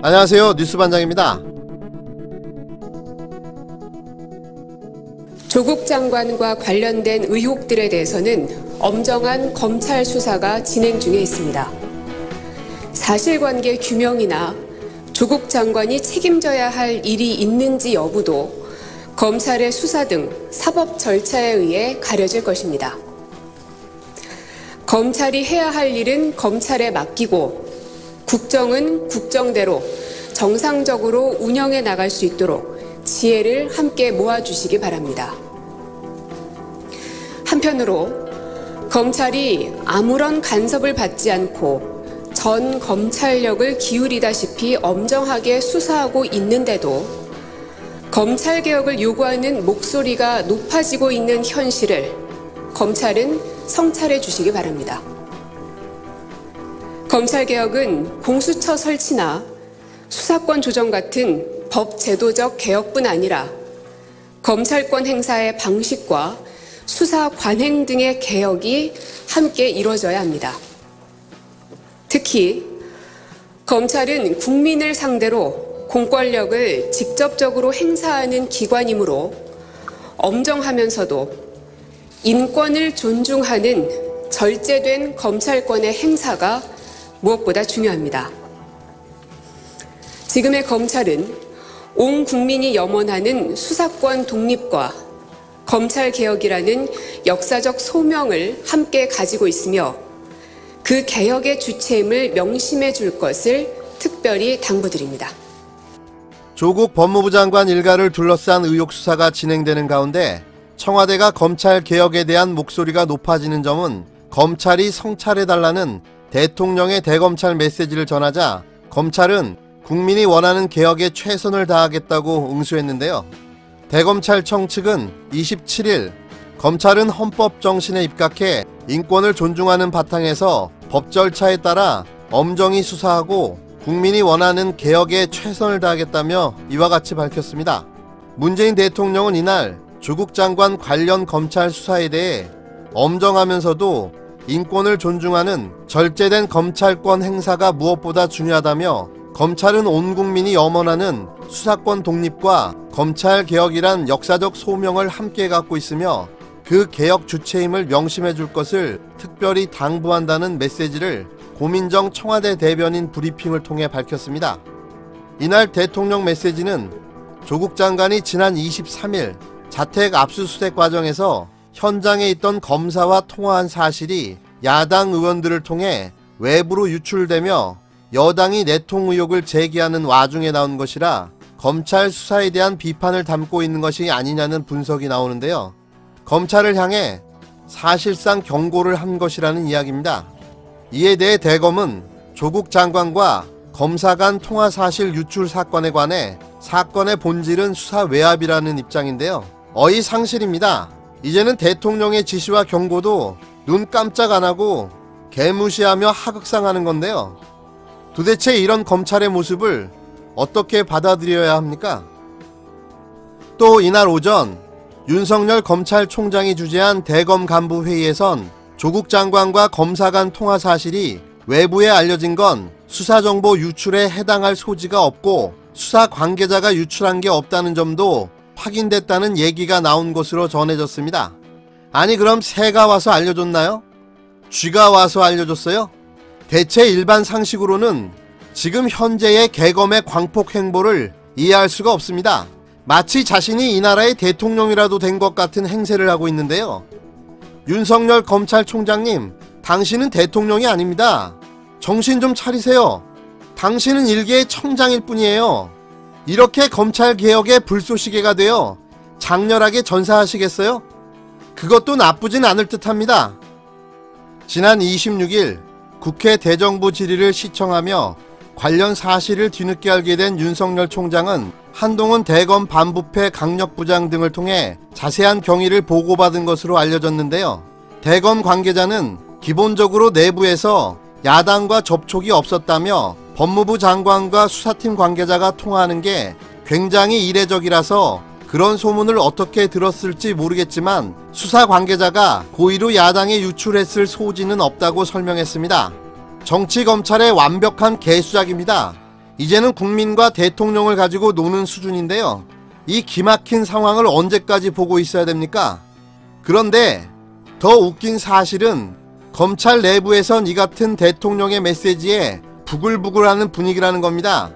안녕하세요. 뉴스반장입니다. 조국 장관과 관련된 의혹들에 대해서는 엄정한 검찰 수사가 진행 중에 있습니다. 사실관계 규명이나 조국 장관이 책임져야 할 일이 있는지 여부도 검찰의 수사 등 사법 절차에 의해 가려질 것입니다. 검찰이 해야 할 일은 검찰에 맡기고 국정은 국정대로 정상적으로 운영해 나갈 수 있도록 지혜를 함께 모아주시기 바랍니다. 한편으로 검찰이 아무런 간섭을 받지 않고 전 검찰력을 기울이다시피 엄정하게 수사하고 있는데도 검찰개혁을 요구하는 목소리가 높아지고 있는 현실을 검찰은 성찰해 주시기 바랍니다. 검찰개혁은 공수처 설치나 수사권 조정 같은 법 제도적 개혁뿐 아니라 검찰권 행사의 방식과 수사 관행 등의 개혁이 함께 이루어져야 합니다. 특히 검찰은 국민을 상대로 공권력을 직접적으로 행사하는 기관이므로 엄정하면서도 인권을 존중하는 절제된 검찰권의 행사가 무엇보다 중요합니다. 지금의 검찰은 온 국민이 염원하는 수사권 독립과 검찰개혁이라는 역사적 소명을 함께 가지고 있으며 그 개혁의 주체임을 명심해 줄 것을 특별히 당부드립니다. 조국 법무부 장관 일가를 둘러싼 의혹 수사가 진행되는 가운데 청와대가 검찰개혁에 대한 목소리가 높아지는 점은 검찰이 성찰해달라는 대통령의 대검찰 메시지를 전하자 검찰은 국민이 원하는 개혁에 최선을 다하겠다고 응수했는데요. 대검찰청 측은 27일 검찰은 헌법 정신에 입각해 인권을 존중하는 바탕에서 법 절차에 따라 엄정히 수사하고 국민이 원하는 개혁에 최선을 다하겠다며 이와 같이 밝혔습니다. 문재인 대통령은 이날 조국 장관 관련 검찰 수사에 대해 엄정하면서도 인권을 존중하는 절제된 검찰권 행사가 무엇보다 중요하다며 검찰은 온 국민이 염원하는 수사권 독립과 검찰개혁이란 역사적 소명을 함께 갖고 있으며 그 개혁 주체임을 명심해 줄 것을 특별히 당부한다는 메시지를 고민정 청와대 대변인 브리핑을 통해 밝혔습니다. 이날 대통령 메시지는 조국 장관이 지난 23일 자택 압수수색 과정에서 현장에 있던 검사와 통화한 사실이 야당 의원들을 통해 외부로 유출되며 여당이 내통 의혹을 제기하는 와중에 나온 것이라 검찰 수사에 대한 비판을 담고 있는 것이 아니냐는 분석이 나오는데요. 검찰을 향해 사실상 경고를 한 것이라는 이야기입니다. 이에 대해 대검은 조국 장관과 검사 간 통화 사실 유출 사건에 관해 사건의 본질은 수사 외압이라는 입장인데요. 어이상실입니다. 이제는 대통령의 지시와 경고도 눈 깜짝 안 하고 개무시하며 하극상하는 건데요. 도대체 이런 검찰의 모습을 어떻게 받아들여야 합니까? 또 이날 오전 윤석열 검찰총장이 주재한 대검 간부 회의에선 조국 장관과 검사 간 통화 사실이 외부에 알려진 건 수사정보 유출에 해당할 소지가 없고 수사 관계자가 유출한 게 없다는 점도 확인됐다는 얘기가 나온 것으로 전해졌습니다. 아니 그럼 새가 와서 알려줬나요? 쥐가 와서 알려줬어요? 대체 일반 상식으로는 지금 현재의 개검의 광폭 행보를 이해할 수가 없습니다. 마치 자신이 이 나라의 대통령이라도 된 것 같은 행세를 하고 있는데요. 윤석열 검찰총장님, 당신은 대통령이 아닙니다. 정신 좀 차리세요. 당신은 일개의 청장일 뿐이에요. 이렇게 검찰개혁의 불쏘시개가 되어 장렬하게 전사하시겠어요? 그것도 나쁘진 않을 듯합니다. 지난 26일 국회 대정부 질의를 시청하며 관련 사실을 뒤늦게 알게 된 윤석열 총장은 한동훈 대검 반부패 강력부장 등을 통해 자세한 경위를 보고받은 것으로 알려졌는데요. 대검 관계자는 기본적으로 내부에서 야당과 접촉이 없었다며 법무부 장관과 수사팀 관계자가 통화하는 게 굉장히 이례적이라서 그런 소문을 어떻게 들었을지 모르겠지만 수사 관계자가 고의로 야당에 유출했을 소지는 없다고 설명했습니다. 정치 검찰의 완벽한 개수작입니다. 이제는 국민과 대통령을 가지고 노는 수준인데요. 이 기막힌 상황을 언제까지 보고 있어야 됩니까? 그런데 더 웃긴 사실은 검찰 내부에선 이 같은 대통령의 메시지에 부글부글하는 분위기라는 겁니다.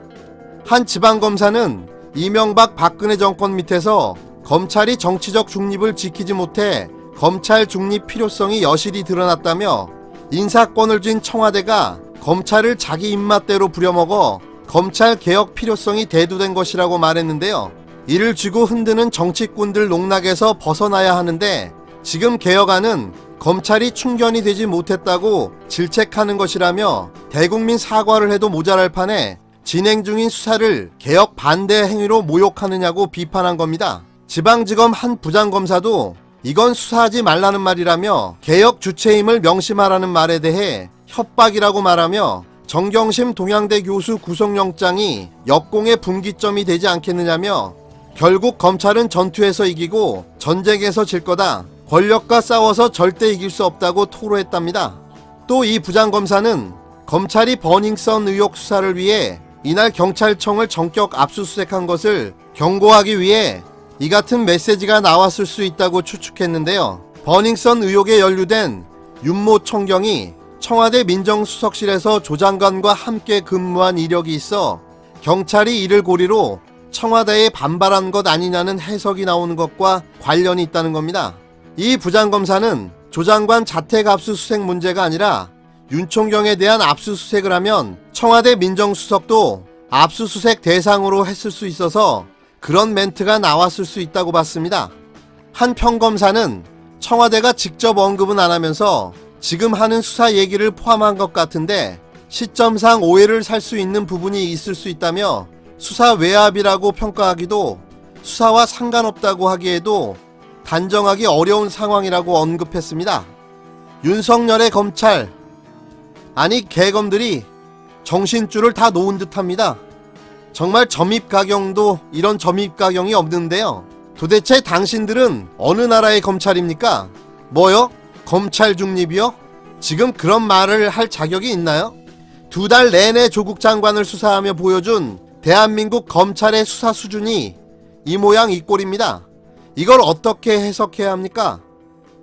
한 지방검사는 이명박 박근혜 정권 밑에서 검찰이 정치적 중립을 지키지 못해 검찰 중립 필요성이 여실히 드러났다며 인사권을 쥔 청와대가 검찰을 자기 입맛대로 부려먹어 검찰 개혁 필요성이 대두된 것이라고 말했는데요. 이를 쥐고 흔드는 정치꾼들 농락에서 벗어나야 하는데 지금 개혁안은 검찰이 충견이 되지 못했다고 질책하는 것이라며 대국민 사과를 해도 모자랄 판에 진행 중인 수사를 개혁 반대 행위로 모욕하느냐고 비판한 겁니다. 지방지검 한 부장검사도 이건 수사하지 말라는 말이라며 개혁 주체임을 명심하라는 말에 대해 협박이라고 말하며 정경심 동양대 교수 구속영장이 역공의 분기점이 되지 않겠느냐며 결국 검찰은 전투에서 이기고 전쟁에서 질 거다. 권력과 싸워서 절대 이길 수 없다고 토로했답니다. 또 이 부장검사는 검찰이 버닝썬 의혹 수사를 위해 이날 경찰청을 전격 압수수색한 것을 경고하기 위해 이 같은 메시지가 나왔을 수 있다고 추측했는데요. 버닝썬 의혹에 연루된 윤모 총경이 청와대 민정수석실에서 조 장관과 함께 근무한 이력이 있어 경찰이 이를 고리로 청와대에 반발한 것 아니냐는 해석이 나오는 것과 관련이 있다는 겁니다. 이 부장검사는 조 장관 자택 압수수색 문제가 아니라 윤 총경에 대한 압수수색을 하면 청와대 민정수석도 압수수색 대상으로 했을 수 있어서 그런 멘트가 나왔을 수 있다고 봤습니다. 한 평검사는 청와대가 직접 언급은 안 하면서 지금 하는 수사 얘기를 포함한 것 같은데 시점상 오해를 살 수 있는 부분이 있을 수 있다며 수사 외압이라고 평가하기도 수사와 상관없다고 하기에도 단정하기 어려운 상황이라고 언급했습니다. 윤석열의 검찰, 아니 개검들이 정신줄을 다 놓은 듯합니다. 정말 점입가경도 이런 점입가경이 없는데요. 도대체 당신들은 어느 나라의 검찰입니까? 뭐요? 검찰 중립이요? 지금 그런 말을 할 자격이 있나요? 2달 내내 조국 장관을 수사하며 보여준 대한민국 검찰의 수사 수준이 이 모양 이 꼴입니다. 이걸 어떻게 해석해야 합니까?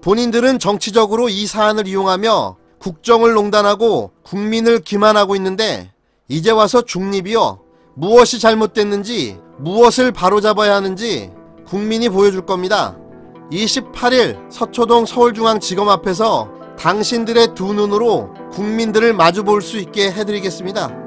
본인들은 정치적으로 이 사안을 이용하며 국정을 농단하고 국민을 기만하고 있는데 이제 와서 중립이요? 무엇이 잘못됐는지 무엇을 바로잡아야 하는지 국민이 보여줄 겁니다. 28일 서초동 서울중앙지검 앞에서 당신들의 두 눈으로 국민들을 마주볼 수 있게 해드리겠습니다.